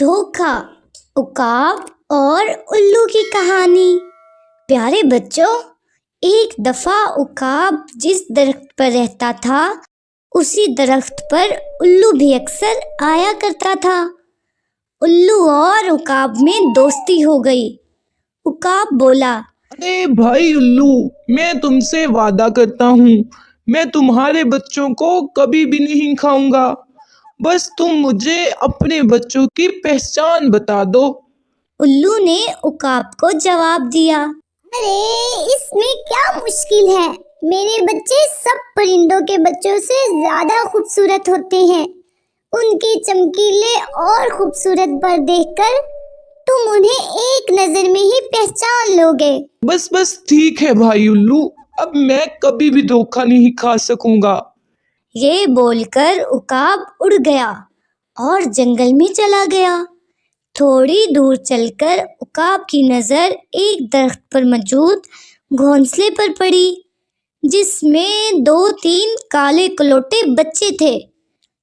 دھوکہ، عقاب اور الو کی کہانی۔ پیارے بچوں، ایک دفعہ عقاب جس درخت پر رہتا تھا اسی درخت پر الو بھی اکثر آیا کرتا تھا۔ الو اور عقاب میں دوستی ہو گئی۔ عقاب بولا، ارے بھائی الو، میں تم سے وعدہ کرتا ہوں میں تمہارے بچوں کو کبھی بھی نہیں کھاؤں گا، بس تم مجھے اپنے بچوں کی پہچان بتا دو۔ الو نے عقاب کو جواب دیا، ارے اس میں کیا مشکل ہے، میرے بچے سب پرندوں کے بچوں سے زیادہ خوبصورت ہوتے ہیں، ان کے چمکیلے اور خوبصورت پر دیکھ کر تم انہیں ایک نظر میں ہی پہچان لو گے۔ بس ٹھیک ہے بھائی الو، اب میں کبھی بھی دھوکہ نہیں کھا سکوں گا۔ یہ بول کر عقاب اڑ گیا اور جنگل میں چلا گیا۔ تھوڑی دور چل کر عقاب کی نظر ایک درخت پر موجود گھونسلے پر پڑی، جس میں 2-3 کالے کلوٹے بچے تھے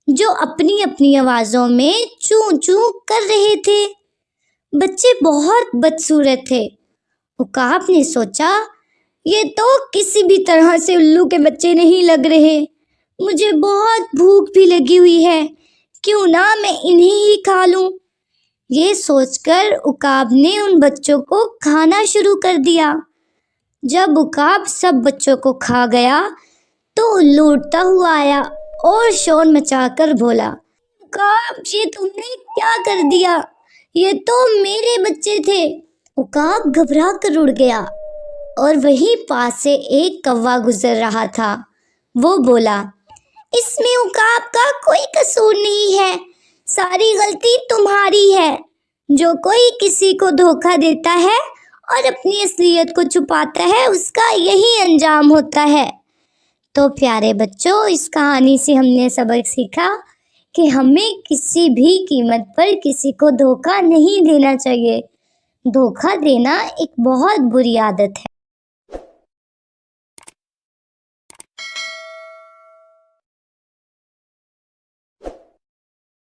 جو اپنی اپنی آوازوں میں چوں چوں کر رہے تھے۔ بچے بہت بدصورت تھے۔ عقاب نے سوچا، یہ تو کسی بھی طرح سے الو کے بچے نہیں لگ رہے، مجھے بہت بھوک بھی لگی ہوئی ہے، کیوں نہ میں انہیں ہی کھا لوں۔ یہ سوچ کر عقاب نے ان بچوں کو کھانا شروع کر دیا۔ جب عقاب سب بچوں کو کھا گیا تو الو اڑتا ہوا آیا اور شور مچا کر بولا، عقاب یہ تم نے کیا کر دیا، یہ تو میرے بچے تھے۔ عقاب گھبرا کر اڑ گیا اور وہیں پاس سے ایک کوا گزر رہا تھا۔ وہ بولا، اس میں عقاب کا کوئی قصور نہیں ہے، ساری غلطی تمہاری ہے۔ جو کوئی کسی کو دھوکہ دیتا ہے اور اپنی اصلیت کو چھپاتا ہے اس کا یہی انجام ہوتا ہے۔ تو پیارے بچوں، اس کہانی سے ہم نے سبق سیکھا کہ ہمیں کسی بھی قیمت پر کسی کو دھوکہ نہیں دینا چاہیے۔ دھوکہ دینا ایک بہت بری عادت ہے۔